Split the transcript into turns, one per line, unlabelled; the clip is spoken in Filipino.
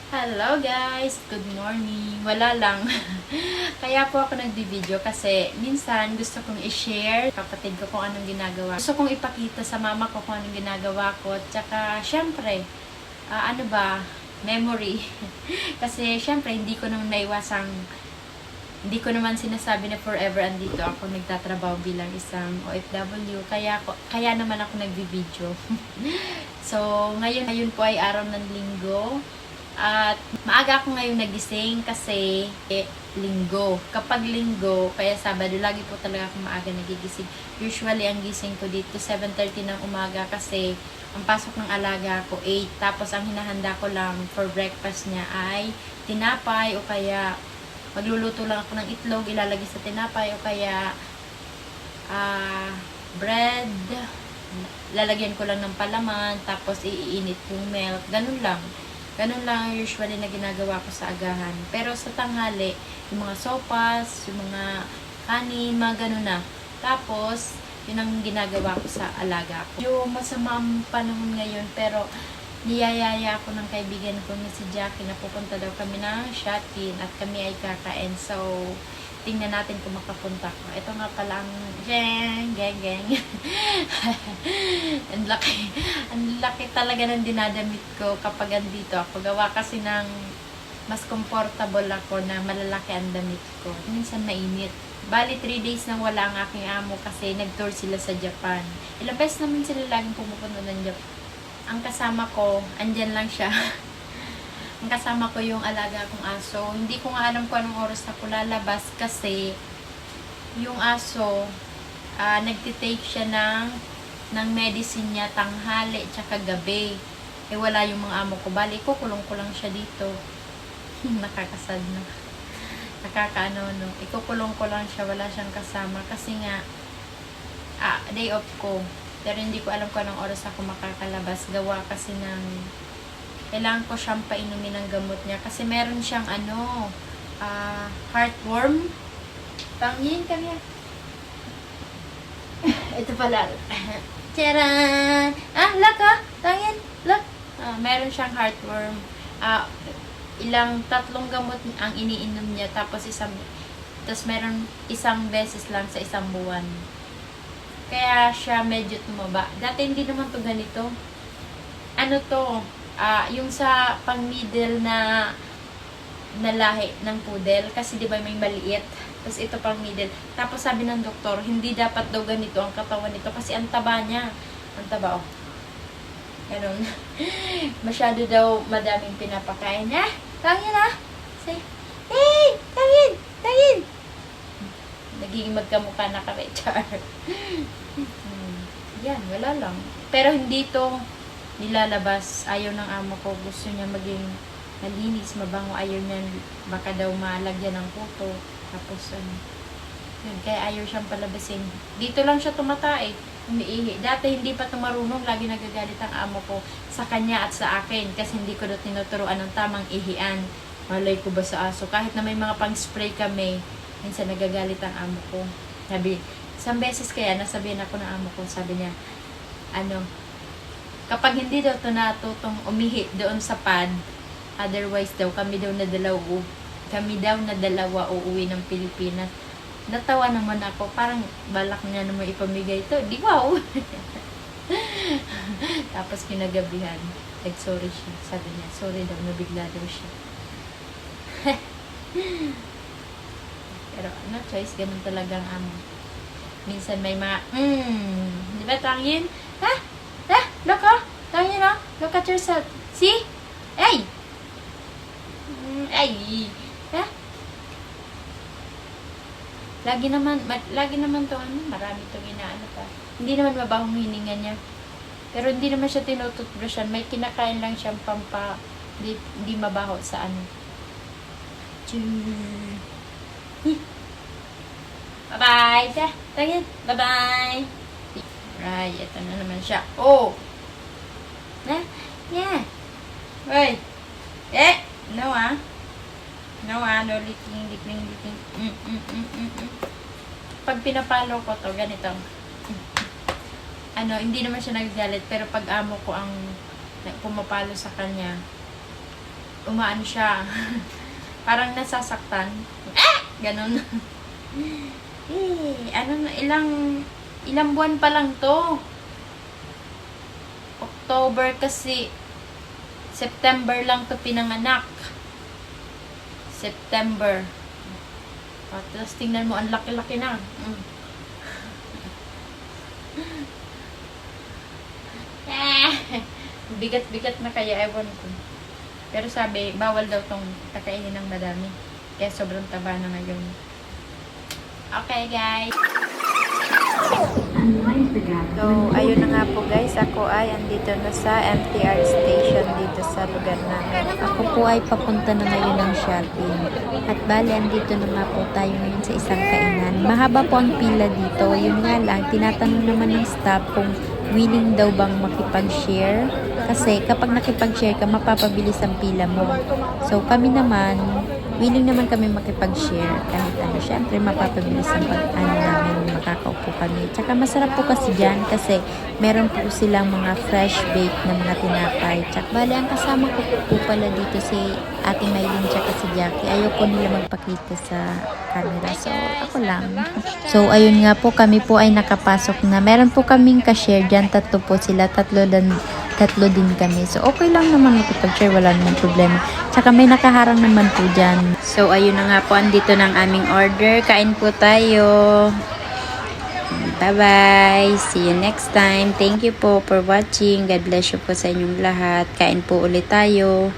Hello guys! Good morning! Wala lang. Kaya po ako nagbi-video kasi minsan gusto kong i-share kapatid ko kung anong ginagawa. Gusto kong ipakita sa mama ko kung anong ginagawa ko. Tsaka syempre, memory. Kasi syempre hindi ko naman naiwasang, hindi ko naman sinasabi na forever andito ako nagtatrabaho bilang isang OFW. Kaya naman ako nagbi-video. So, ngayon po ay araw ng linggo. At maaga ako ngayon nagising kasi linggo. Kapag linggo, kaya Sabado, lagi po talaga ako maaga nagigising. Usually, ang gising ko dito 7:30 ng umaga kasi ang pasok ng alaga ko 8. Tapos, ang hinahanda ko lang for breakfast niya ay tinapay o kaya magluluto lang ako ng itlog, ilalagay sa tinapay o kaya bread. Lalagyan ko lang ng palaman, tapos iinit yung milk. Ganun lang. Ganun lang usually na ginagawa ko sa agahan. Pero sa tanghali, yung mga sopas, yung mga kanin, mga ganun na. Tapos, yun ang ginagawa ko sa alaga ko. Yung masama ang panahon ngayon, pero niyayaya ako ng kaibigan ko na si Jackie na pupunta daw kami ng Shatin at kami ay kakain. So, tingnan natin kung makapunta ko. Ito nga pala ang geng. Ang laki talaga ng dinadamit ko kapag andito ako. Gawa kasi ng mas comfortable ako na malalaki ang damit ko. Minsan mainit. Bali, 3 days nang wala ang aking amo kasi nag-tour sila sa Japan. Ilang beses naman sila laging pumupunta ng Japan. Ang kasama ko, andyan lang siya. Ang kasama ko yung alaga kong aso. Hindi ko nga alam kung anong oras ako lalabas kasi yung aso, nagtitake siya ng medicine niya tanghali tsaka gabi. Wala yung mga amo ko. Bali, kukulong ko lang siya dito. Nakakasad na. Nakakaano, no. Ikukulong ko lang siya. Wala siyang kasama. Kasi nga, day off ko. Pero hindi ko alam kung anong oras ako makakalabas. Gawa kasi ng kailangan ko siyang painumin ng gamot niya. Kasi meron siyang heartworm. Pangyin kami. Ito pala. Tcharan! Look Tangin! Look! Meron siyang heartworm. Tatlong gamot ang iniinom niya. Tapos meron isang beses lang sa isang buwan. Kaya siya medyo tumaba. Dati hindi naman to ganito. Ano to? Yung sa pang-middle na lahi ng poodle. Kasi di ba may maliit. Tapos ito pang-middle. Tapos sabi ng doktor, hindi dapat daw ganito ang katawan nito. Kasi ang taba niya. Ang taba, oh. Ganun. Masyado daw madaming pinapakain. Tangin Say, hey! Tangin! Naging magkamukha na kami. Char. Yan, wala lang. Pero hindi to nilalabas. Ayaw ng amo ko. Gusto niya maging malinis, mabango. Ayaw niya baka daw malagyan ng puto. Tapos yun, kaya ayaw siyang palabasin. Dito lang siya tumatae. Umiihi. Dati hindi pa tumarunong. Lagi nagagalit ang amo ko sa kanya at sa akin. Kasi hindi ko daw tinuturuan ng tamang ihian. Malay ko ba sa aso? Kahit na may mga pang-spray kami, minsan nagagalit ang amo ko. Sabi, isang beses kaya nasabihan ako ng amo ko. Sabi niya, kapag hindi daw ito natutong umihi doon sa pad, otherwise daw, kami daw na dalawa uuwi ng Pilipinas. Natawa naman ako, parang balak niya naman ipamigay ito. Di wow! Tapos kinagabihan, sorry siya. Sabi niya, sorry daw, nabigla daw siya. Pero no choice, ganun talagang amo. Minsan may mga, di ba tangin? Look tangin look at yourself. See? Hey! Lagi naman to marami to ginaano pa. Hindi naman mabahong hininga niya. Pero hindi naman siya tinututbrushan. May kinakain lang siyang hindi mabaho sa Bye-bye! Tangin! Bye-bye! Right, ito na naman siya. Oh! Yeah! Wait! No no licking. Pag pinapalo ko to, ganito. Hindi naman siya nagagalit, pero pag amo ko ang pumapalo sa kanya, umaano siya. Parang nasasaktan. Ganon. Ano na, ilang buwan pa lang to. October kasi. September lang to pinanganak. September. Tapos tingnan mo, ang laki-laki na. Bigat-bigat na kaya, ewan ko. Pero sabi, bawal daw tong kakainin ng madami. Kaya sobrang taba na ngayon. Okay, guys. So, ayun na nga po guys. Ako ay andito na sa MTR station dito sa lugar namin. Ako po ay papunta na ngayon ng shopping. At bali, andito na nga po tayo ngayon sa isang kainan. Mahaba po ang pila dito. Yun nga lang, tinatanong naman ng staff kung willing daw bang makipag-share. Kasi kapag nakipag-share ka, mapapabilis ang pila mo. So, kami naman, willing naman kami makipag-share. Kahit ano, syempre, mapapabilis ang pag-ano namin, makakaupo kami. Tsaka masarap po kasi dyan kasi meron po silang mga fresh baked na mga tinapay. Tsaka bali, ang kasama ko po pala dito si Ate Maylin tsaka si Jackie. Ayoko nila magpakita sa camera. So, ako lang. So, ayun nga po, kami po ay nakapasok na. Meron po kaming ka-share dyan. Tatlo po sila. Tatlo din kami. So, okay lang naman makipag-share. Wala naman problema. Tsaka may nakaharang naman po dyan. So, ayun na nga po. Andito ng aming order. Kain po tayo. Bye-bye. See you next time. Thank you po for watching. God bless you po sa inyong lahat. Kain po ulit tayo.